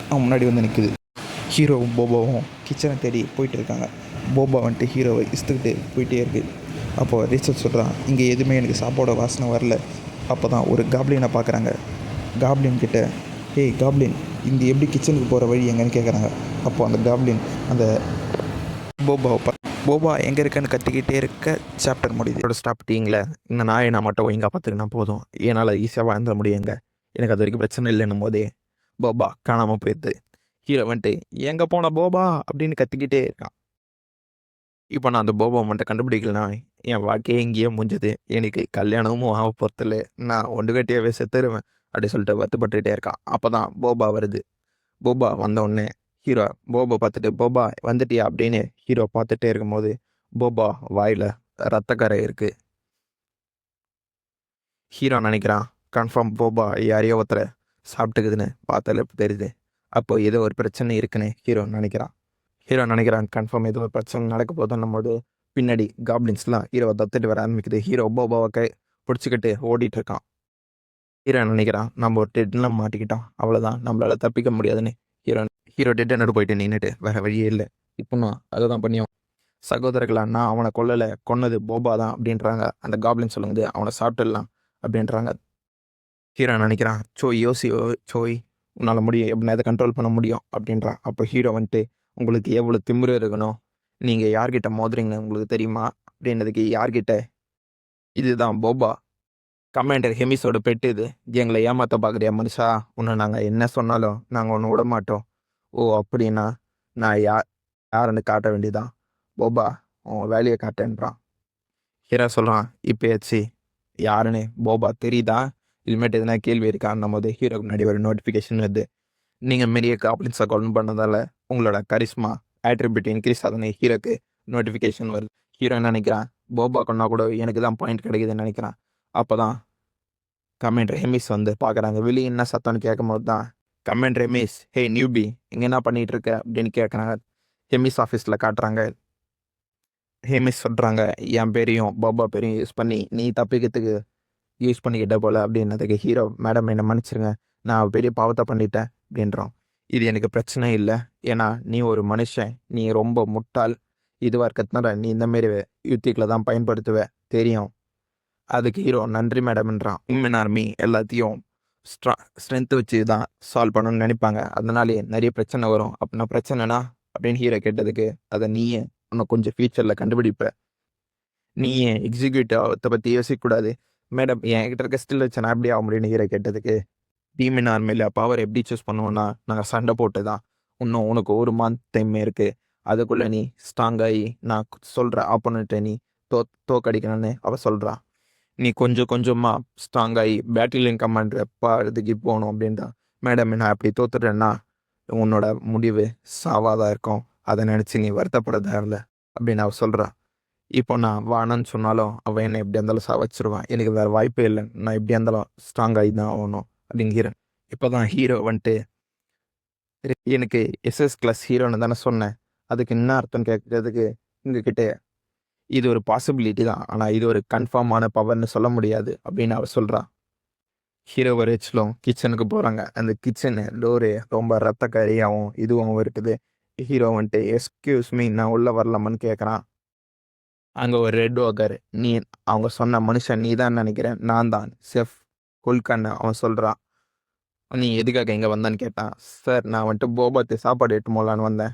அவன் முன்னாடி வந்து நிற்குது. ஹீரோவும் போபாவும் கிச்சனை தேடி போயிட்டு இருக்காங்க. போபா வந்துட்டு ஹீரோவை இஸ்த்துக்கிட்டு போயிட்டே இருக்குது. அப்போது ரேச்சல் சொல்கிறான், இங்கே எதுவுமே எனக்கு சாப்பாட வாசனை வரல. அப்போ தான் ஒரு காப்ளினை பார்க்குறாங்க. காப்ளின் கிட்ட, ஏய் காப்ளின், இந்த எப்படி கிச்சனுக்கு போகிற வழி எங்கன்னு கேட்குறாங்க. அப்போது அந்த காப்ளின் அந்த போபா எங்கே இருக்கேன்னு கத்திக்கிட்டே இருக்க சாப்டர் முடியுது. இதோட ஸ்டாப்பிட்டீங்களே, இந்த நாயை நான் மட்டும் ஒழுங்காக பார்த்துக்கினா போதும், என்னால் ஈஸியாக வாழ்ந்துட முடியுங்க, எனக்கு அது வரைக்கும் பிரச்சனை இல்லைன்னும் போதே போபா காணாமல் போயிடுது. ஹீரோ வந்துட்டு எங்கே போன போபா அப்படின்னு கத்திக்கிட்டே இருக்கான். இப்போ நான் அந்த போபா மட்டும் கண்டுபிடிக்கலனா என் வாழ்க்கையே எங்கேயோ முடிஞ்சது, எனக்கு கல்யாணமும் ஆக போகிறதில்ல, நான் ஒன்று கட்டியாவே செத்துருவேன் அப்படி சொல்லிட்டு வருத்தப்பட்டுகிட்டே இருக்கான். அப்போ தான் போபா வருது. போபா வந்தோடனே ஹீரோ போபா பார்த்துட்டு, போபா வந்துட்டியா அப்படின்னு ஹீரோ பார்த்துட்டே இருக்கும்போது போபா வாயில் ரத்தக்கரை இருக்குது. ஹீரோ நினைக்கிறான், கன்ஃபார்ம் போபா யாரையோ ஒருத்தரை சாப்பிட்டுக்குதுன்னு பார்த்தால தெரியுது. அப்போ ஏதோ ஒரு பிரச்சனை இருக்குன்னு ஹீரோ நினைக்கிறான் கன்ஃபார்ம் ஏதோ ஒரு பிரச்சனை நடக்க போதுன்னும் போது பின்னாடி காப்ளின்ஸ்லாம் ஹீரோவை தத்துட்டு வர ஆரம்பிக்குது. ஹீரோ போபாவை பிடிச்சிக்கிட்டு ஓடிட்டு இருக்கான். ஹீரோ நினைக்கிறான், நம்ம ஒரு டெட்டில் மாட்டிக்கிட்டோம், அவ்வளோதான், நம்மளால் தப்பிக்க முடியாதுன்னு ஹீரோ டெட் என்னோட போயிட்டு நின்றுட்டு வேறு வழியே இல்லை, இப்போ நான் அதை தான் பண்ணியோம். சகோதரர்களா, நான் அவனை கொன்னது போபா தான் அப்படின்றாங்க. அந்த காப்ளின் சொல்லுங்க, அவனை சாப்பிட்டுடலாம் அப்படின்றாங்க. ஹீரோ நினைக்கிறான், சோய் உன்னால் முடியும், எப்படின்னா இதை கண்ட்ரோல் பண்ண முடியும் அப்படின்றான். அப்போ ஹீரோ வந்துட்டு, உங்களுக்கு எவ்வளோ திமிரு இருக்கணும், நீங்கள் யார்கிட்ட மோதுறீங்கன்னு உங்களுக்கு தெரியுமா அப்படின்றதுக்கு, யார்கிட்ட, இதுதான் போபா, கமாண்டர் ஹெமிஸோட பெட்டு, இது எங்களை ஏமாற்ற பார்க்குறியா மனுஷா, உன்னை நாங்கள் என்ன சொன்னாலும் நாங்கள் ஒன்று விட மாட்டோம். ஓ அப்படின்னா நான் யாருன்னு காட்ட வேண்டியதான், போபா உன் வேலையை காட்டேன்றான். ஹீரோ சொல்கிறான், இப்போயாச்சு யாருன்னு போபா தெரியுதா, இனிமேட்டு எதுனா கேள்வி இருக்கான்னும் போது ஹீரோக்கு முன்னாடி ஒரு நோட்டிஃபிகேஷன் வருது. நீங்கள் மாரியே காப்ளின்ஸை கால் பண்ணதால் உங்களோட கரிஸ்மா ஆட்ரிபியூட் இன்க்ரீஸ் ஆகுதுன்னு ஹீரோக்கு நோட்டிஃபிகேஷன் வருது. ஹீரோ என்ன நினைக்கிறான், போபா கொண்டா கூட எனக்கு தான் பாயிண்ட் கிடைக்குதுன்னு நினைக்கிறான். அப்போ தான் கமாண்டர் ஹெமிஸ் வந்து பார்க்குறாங்க. வெளியே என்ன சத்தம்னு கேட்கும் போது தான் கமாண்டர் ஹெமிஸ், ஹே நியூபி இங்கே என்ன பண்ணிகிட்டு இருக்க அப்படின்னு கேட்குறாங்க. ஹெமிஸ் ஆஃபீஸில் காட்டுறாங்க. ஹெமிஸ் சொல்கிறாங்க, என் பேரையும் போபா பேரையும் யூஸ் பண்ணி நீ தப்பிக்கிறதுக்கு யூஸ் பண்ணிக்கிட்ட போல் அப்படின்னதுக்கு ஹீரோ, மேடம் என்னை மன்னிச்சிருங்க, நான் பெரிய பாவத்தை பண்ணிட்டேன் அப்படின்றோம். இது எனக்கு பிரச்சனை இல்லை, ஏன்னா நீ ஒரு மனுஷன், நீ ரொம்ப முட்டாள், இதுவாக இருக்கிறதுனால நீ இந்தமாரி யுத்திகளை தான் பயன்படுத்துவ தெரியும். அதுக்கு ஹீரோ நன்றி மேடம்ன்றான். ஹியூமன் ஆர்மி எல்லாத்தையும் ஸ்ட்ரென்த்து வச்சு தான் சால்வ் பண்ணணும்னு நினைப்பாங்க, அதனாலே நிறைய பிரச்சனை வரும், அப்படின்னா பிரச்சனைனா அப்படின்னு ஹீரோ கேட்டதுக்கு, அதை நீயே இன்னும் கொஞ்சம் ஃபியூச்சரில் கண்டுபிடிப்ப, நீயே எக்ஸிக்யூட்டிவ் அதை பற்றி யோசிக்கக்கூடாது, மேடம் என்கிட்ட இருக்க ஸ்கில் வச்சு நான் எப்படி ஆக முடியும்னு ஹீரோ கேட்டதுக்கு, டீமின் ஆர்மில பவர் எப்படி சூஸ் பண்ணுவோம்னா, நாங்க சண்டை போட்டு தான். இன்னும் உனக்கு 1 மந்த் டைம் இருக்கு. அதுக்குள்ள நீ ஸ்ட்ராங் ஆயி நான் சொல்ற ஆப்போனன்ட்ட நீ தோற்கடிக்கணும்னு அவ சொல்றா. நீ கொஞ்சம் கொஞ்சமா ஸ்ட்ராங் ஆயி பேட்டலியன் கமாண்டர் இதுக்கு போகணும் அப்படின்றா. மேடம் நான் அப்படி தோத்துட்டேன்னா உன்னோட முடிவு சாவா தான் இருக்கும். அதை நினச்சி நீ வருத்தப்பட தேவையில்ல அப்படின்னு அவ சொல்றா. இப்போ நான் வானான்னு சொன்னாலும் அவன் என்னை எப்படியா இருந்தாலும் சாவச்சிருவான். எனக்கு வேற வாய்ப்பே இல்லை. நான் எப்படியா இருந்தாலும் ஸ்ட்ராங் ஆகி தான் ஆகணும் அப்படிங்கிற. இப்போதான் ஹீரோ வந்துட்டு எனக்கு எஸ்எஸ் கிளாஸ் ஹீரோன்னு தானே சொன்னேன். அதுக்கு என்ன அர்த்தம்னு கேட்கறதுக்கு உங்ககிட்ட இது ஒரு பாசிபிலிட்டி தான். ஆனால் இது ஒரு கன்ஃபார்மான பவர்னு சொல்ல முடியாது அப்படின்னு அவ சொல்றா. ஹீரோ ரேச்சலும் கிச்சனுக்கு போகிறாங்க. அந்த கிச்சனு டோரு ரொம்ப ரத்த கறியாகவும் இதுவும் இருக்குது. ஹீரோ வந்துட்டு எஸ்கியூஸ் மீ நான் உள்ளே வரலாமான்னு கேட்குறான். அங்கே ஒரு ரெட் வாக்கர் நீ அவங்க சொன்ன மனுஷன் நீ தான் நினைக்கிறேன். நான் தான் செஃப் குல்கன்னு அவன் சொல்கிறான். நீ எதுக்காக இங்கே வந்தான்னு கேட்டான். சார் நான் வந்துட்டு போபாத்து சாப்பாடு எட்டு போகலான்னு வந்தேன்.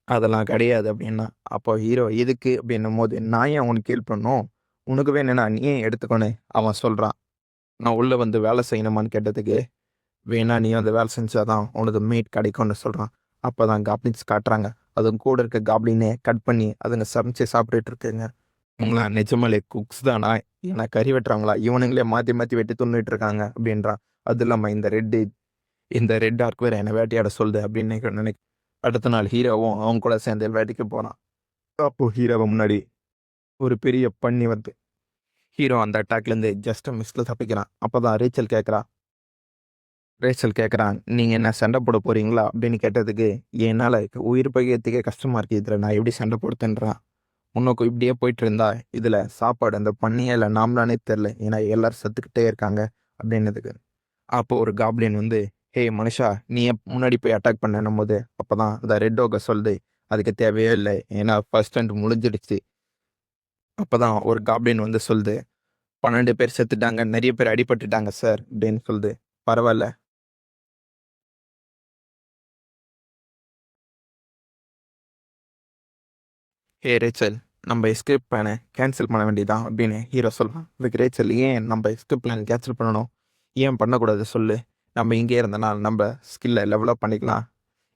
அதெல்லாம் கிடையாது அப்படின்னா. அப்போ ஹீரோ எதுக்கு அப்படின்னும் போது நான் ஏன் உனக்கு ஹெல்ப் பண்ணணும், உனக்கு வேணும்னா நீ ஏன் எடுத்துக்கோன்னு அவன் சொல்கிறான். நான் உள்ளே வந்து வேலை செய்யணுமான்னு கேட்டதுக்கு வேணா நீ அந்த வேலை செஞ்சாதான் உனக்கு மீட் கிடைக்கும்னு சொல்கிறான். அப்போ தான் காப்ளின்ஸ் காட்டுறாங்க. அதுவும் கூட இருக்க காப்ளினே கட் பண்ணி அதுங்க சமைச்சு சாப்பிட்டுட்டு இருக்குங்க. இவங்களா நிஜமாலே குக்ஸ் தானா, ஏன்னா கறி வெட்டுறாங்களா, இவனுங்களே மாற்றி மாற்றி வெட்டி துண்ணிட்டு இருக்காங்க அப்படின்றான். அது இல்லாமல் இந்த ரெட் டார்க் வேறு என்னை வேட்டையாட சொல்லுது அப்படின்னு அடுத்த நாள் ஹீரோவும் அவங்க கூட சேர்ந்து வேட்டைக்கு போகிறான். அப்போ ஹீரோவை முன்னாடி ஒரு பெரிய பண்ணி வந்து ஹீரோ அந்த அட்டாக்லேருந்து ஜஸ்ட் மிஸ்ல தப்பிக்கிறான். அப்போ தான் ரேச்சல் கேட்குறான், நீங்கள் என்ன சண்டை போட போகிறீங்களா அப்படின்னு கேட்டதுக்கு, என்னால் உயிர் பகையத்துக்கே கஷ்டமாக இருக்குது, இதில் நான் எப்படி சண்டை போடுத்தேன்றான். உனக்கு இப்படியே போயிட்டு இருந்தா இதில் சாப்பாடு அந்த பண்ணியே இல்லை நாமளானே தெரில, ஏன்னா எல்லோரும் செத்துக்கிட்டே இருக்காங்க அப்படின்னதுக்கு. அப்போது ஒரு காப்ளின் வந்து, ஹே மனுஷா நீ முன்னாடி போய் அட்டாக் பண்ணணும் போது அப்போ தான் அந்த ரெட் ஓக சொல்லுது, அதுக்கு தேவையே இல்லை, ஏன்னா ஃபர்ஸ்ட் ஹண்ட் முடிஞ்சிடுச்சு. அப்போ தான் ஒரு காப்ளின் வந்து சொல்லுது, 12 பேர் செத்துட்டாங்க, நிறைய பேர் அடிபட்டுட்டாங்க சார் அப்படின்னு சொல்லுது. பரவாயில்ல. ஹே ரேச்சல், நம்ம எஸ்கேப் பிளானை கேன்சல் பண்ண வேண்டியதான் அப்படின்னு ஹீரோ சொல்கிறான். இதுக்கு ரேச்சல், ஏன் நம்ம எஸ்கேப் பிளான் கேன்சல் பண்ணணும், ஏன் பண்ணக்கூடாது சொல்லு, நம்ம இங்கே இருந்தனா நம்ம ஸ்கில்லை லெவலப் பண்ணிக்கலாம்,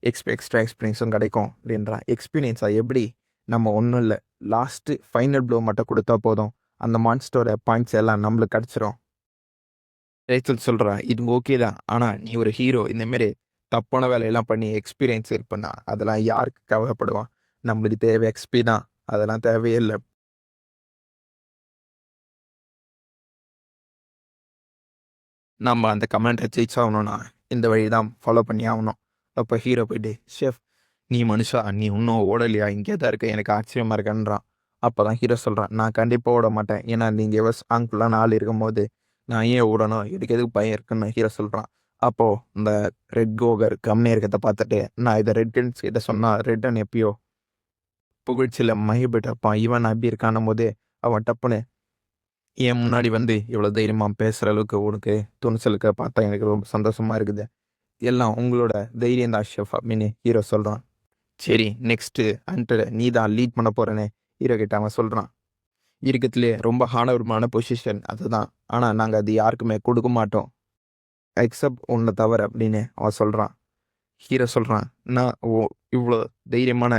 எக்ஸ்ட்ரா எக்ஸ்பீரியன்ஸும் கிடைக்கும் அப்படின்றான். எக்ஸ்பீரியன்ஸாக எப்படி, நம்ம ஒன்றும் இல்லை, லாஸ்ட்டு ஃபைனல் ப்ளோ மட்டும் கொடுத்தா போதும், அந்த மான்ஸ்டரோட பாயிண்ட்ஸ் எல்லாம் நம்மளுக்கு கிடச்சிரும். ரேச்சல் சொல்கிறான், இது ஓகே தான், ஆனால் நீ ஒரு ஹீரோ, இந்தமாரி தப்பான வேலையெல்லாம் பண்ணி எக்ஸ்பீரியன்ஸ் இருப்பேன்னா அதெல்லாம் யாருக்கு கவலைப்படுவான், நம்மளுக்கு தேவை எக்ஸ்பி தான், அதெல்லாம் தேவையே இல்லை. நம்ம அந்த கமெண்ட்டை ஜெயிச்சாகணும்னா இந்த வழி தான் ஃபாலோ பண்ணி ஆகணும். அப்போ ஹீரோ போயிட்டு, ஷெஃப் நீ மனுஷா நீ இன்னும் ஓடலையா, இங்கே தான் இருக்க, எனக்கு ஆச்சரியமாக இருக்கன்றான். அப்போ தான் ஹீரோ சொல்கிறான், நான் கண்டிப்பாக ஓட மாட்டேன், ஏன்னா நீங்கள் ஆங்குலாம் ஆள் இருக்கும்போது நான் ஏன் ஓடணும், எனக்கு எதுக்கு பயம் இருக்குன்னு ஹீரோ சொல்கிறான். அப்போது இந்த ரெட் கோகர் கம்னே இருக்கிறத பார்த்துட்டு, நான் இதை ரெட்கன்ஸ் கிட்ட சொன்னால் ரெட்டன் எப்பயோ புகழ்ச்சியில் மகிழ்பிட்டப்பான், இவன் அப்படி இருக்கானும் போது அவன் டப்புன்னு என் முன்னாடி வந்து இவ்வளோ தைரியமாக பேசுகிற அளவுக்கு உனக்கு துணிச்சலுக்கு பார்த்தா எனக்கு ரொம்ப சந்தோஷமாக இருக்குது, எல்லாம் உங்களோட தைரியம் தான் ஷெஃப் அப்படின்னு ஹீரோ சொல்கிறான். சரி நெக்ஸ்ட்டு நீ தான் லீட் பண்ண போகிறேன்னு ஹீரோ கிட்ட அவன் சொல்கிறான். இருக்கிறதுலே ரொம்ப ஹானவரமான பொசிஷன் அதுதான், ஆனால் நாங்கள் அது யாருக்குமே கொடுக்க மாட்டோம் எக்ஸப்ட் உன்னை தவிர அப்படின்னு அவன் சொல்கிறான். ஹீரோ சொல்கிறான், நான் இவ்வளோ தைரியமான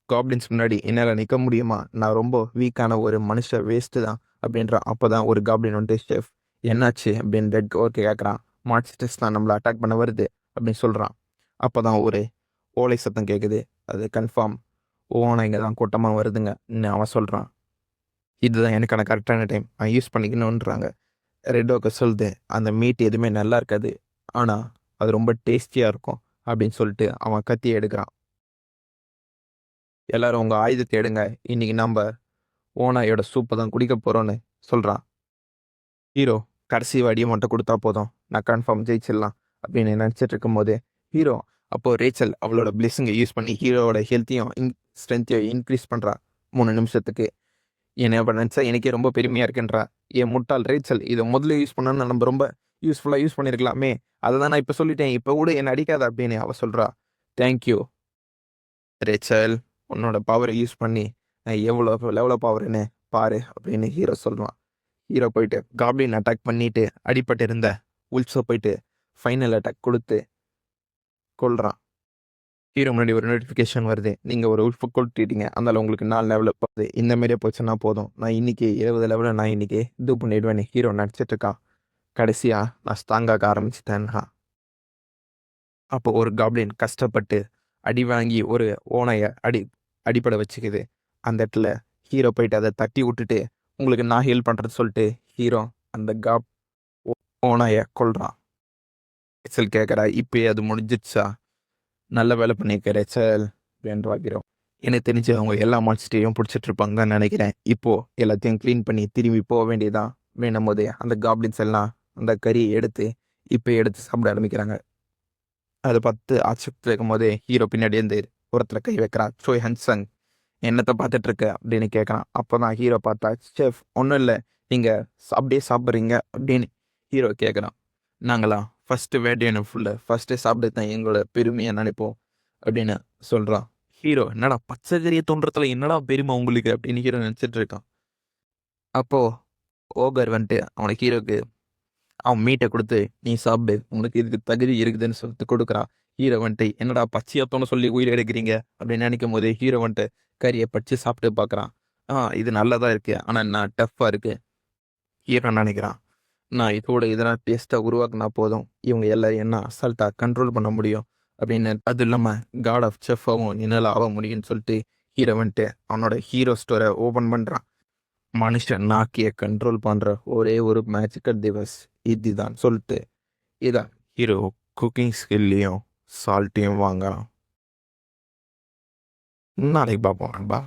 காப்ளின்ஸ் முன்னாடி என்னால் நிற்க முடியுமா, நான் ரொம்ப வீக்கான ஒரு மனுஷன் வேஸ்ட்டு தான் அப்படின்றான். அப்போ தான் ஒரு காப்ளின் வந்துட்டு, ஷெஃப் என்னாச்சு அப்படின்னு ரெட் ஓகே கேட்குறான். மான்ஸ்டர்ஸ் தான் நம்மளை அட்டாக் பண்ண வருது அப்படின்னு சொல்கிறான். அப்போ தான் ஒரு ஓலை சத்தம் கேட்குது, அது கன்ஃபார்ம் ஓனாங்க தான் கூட்டமாக வருதுங்க அவன் சொல்கிறான். இதுதான் எனக்கான கரெக்டான டைம், நான் யூஸ் பண்ணிக்கணுன்றாங்க. ரெட் ஓகே சொல்லுது, அந்த மீட் எதுவுமே நல்லா இருக்காது, ஆனால் அது ரொம்ப டேஸ்டியாக இருக்கும் அப்படின்னு சொல்லிட்டு அவன் கத்தி எடுக்கிறான். எல்லாரும் உங்கள் ஆயுதத்தை எடுங்க, இன்றைக்கி நம்ம ஓனாயோட சூப்பை தான் குடிக்க போகிறோன்னு சொல்கிறான். ஹீரோ கடைசி வடியை மட்டும் கொடுத்தா போதும், நான் கன்ஃபார்ம் ஜெயிச்சிடலாம் அப்படின்னு நினச்சிட்டு இருக்கும்போது ஹீரோ அப்போது ரேச்சல் அவளோட பிளெஸ்ஸிங்கை யூஸ் பண்ணி ஹீரோவோட ஹெல்த்தையும் ஸ்ட்ரென்த்தையும் இன்க்ரீஸ் பண்ணுறா 3 நிமிஷத்துக்கு. என்ன நினச்சா எனக்கே ரொம்ப பெருமையாக இருக்குன்றா. என் முட்டாள் ரேச்சல், இதை முதல்ல யூஸ் பண்ணால் நம்ம ரொம்ப யூஸ்ஃபுல்லாக யூஸ் பண்ணியிருக்கலாமே, அதை தான் நான் இப்போ சொல்லிட்டேன், இப்போ கூட என்னை அடிக்காத அப்படின்னு அவள் சொல்கிறா. தேங்க்யூ ரேச்சல், உன்னோட பவரை யூஸ் பண்ணி நான் எவ்வளோ பவர்னு பாரு அப்படின்னு ஹீரோ சொல்லுவான். ஹீரோ போயிட்டு காப்ளின் அட்டாக் பண்ணிட்டு அடிபட்டு இருந்த உல்ஃபை போயிட்டு ஃபைனல் அட்டாக் கொடுத்து கொல்றான். ஹீரோ முன்னாடி ஒரு நோட்டிஃபிகேஷன் வருது, நீங்கள் ஒரு உல்ஃபை கொல்ட்டிட்டீங்க, அதனால் உங்களுக்கு 4 லெவலில் போகுது, இந்த மாதிரியே போச்சுன்னா போதும், நான் இன்னைக்கு 70 லெவலில் நான் இன்னைக்கு இது பண்ணிடுவேன்னு ஹீரோ நினச்சிட்டு இருக்கான். கடைசியாக நான் ஸ்ட்ராங்காக ஆரம்பிச்சிட்டேன்னா அப்போ ஒரு காப்ளின் கஷ்டப்பட்டு அடி வாங்கி ஒரு ஓனையை அடிப்பட வச்சுக்குது. அந்த இடத்துல ஹீரோ போயிட்டு அதை தட்டி விட்டுட்டு உங்களுக்கு நான் ஹெல்ப் பண்ணுறது சொல்லிட்டு ஹீரோ அந்த ஓனையை கொல்றான். ரேச்சல் கேட்குறா, இப்போயே அது முடிஞ்சிடுச்சா? நல்ல வேலை பண்ணியிருக்க ரேச்சல் அப்படின்றா ஹீரோ. எனக்கு தெரிஞ்சு அவங்க எல்லா மான்ஸ்டரையும் பிடிச்சிட்டு இருப்பாங்க தான் நினைக்கிறேன். இப்போது எல்லாத்தையும் க்ளீன் பண்ணி திரும்பி போக வேண்டியதான். வேணும் போதே அந்த காப்ளின்ஸ் எல்லாம் அந்த கறியை எடுத்து சாப்பிட ஆரம்பிக்கிறாங்க. அதை பார்த்து ஆச்சரியத்தில் இருக்கும் போதே ஹீரோ பின்னாடி இருந்து ஒருத்தரை கை வைக்கிறான். சோய் ஹன்சங், என்னத்தை பார்த்துட்டு இருக்க அப்படின்னு கேட்குறான். அப்போ தான் ஹீரோ பார்த்தா, செஃப் ஒன்றும் இல்லை, நீங்கள் அப்படியே சாப்பிட்றீங்க அப்படின்னு ஹீரோ கேட்குறான். நாங்களாம் ஃபஸ்ட்டு வேட்டையான ஃபஸ்ட்டு சாப்பிட்டு தான் எங்களோட பெருமையை நினைப்போம் அப்படின்னு சொல்கிறான். ஹீரோ, என்னடா பச்சை கறியை தோன்றத்தில் என்னடா பெருமை உங்களுக்கு அப்படின்னு ஹீரோ நினச்சிட்டு இருக்கான். அப்போது ஓகர் வந்துட்டு அவனுக்கு ஹீரோக்கு அவன் மீட்டை கொடுத்து, நீ சாப்பிடு, உனக்கு இதுக்கு தகுதி இருக்குதுன்னு சொல்லிட்டு கொடுக்குறான். ஹீரோ வந்துட்டு, என்னடா பச்சையாத்தோன்னு சொல்லி உயிர் எடுக்கிறீங்க அப்படின்னு நினைக்கும் போது ஹீரோ வந்துட்டு கறியை பச்சு சாப்பிட்டு பார்க்குறான். இது நல்லதாக இருக்குது, ஆனால் நான் டஃப்பாக இருக்குது. ஹீரோ நினைக்கிறான், நான் இதெல்லாம் டேஸ்ட்டாக உருவாக்குனா போதும், இவங்க எல்லாரும் என்ன அசால்ட்டாக கண்ட்ரோல் பண்ண முடியும் அப்படின்னு. அது இல்லாமல் காட் ஆஃப் செஃப்பாகவும் என்னால் ஆக முடியும்னு சொல்லிட்டு ஹீரோ வந்துட்டு அவனோட ஹீரோ ஸ்டோரை ஓப்பன் பண்ணுறான். மனுஷன் நாக்கியை கண்ட்ரோல் பண்ணுற ஒரே ஒரு மேஜிக்கல் டிவைஸ் இதுதான் சொல்லிட்டு இதான் ஹீரோ குக்கிங் ஸ்கில்லையும் சால்ட்டையும் வாங்கலாம். நாளைக்கு பார்ப்போம் நண்பா.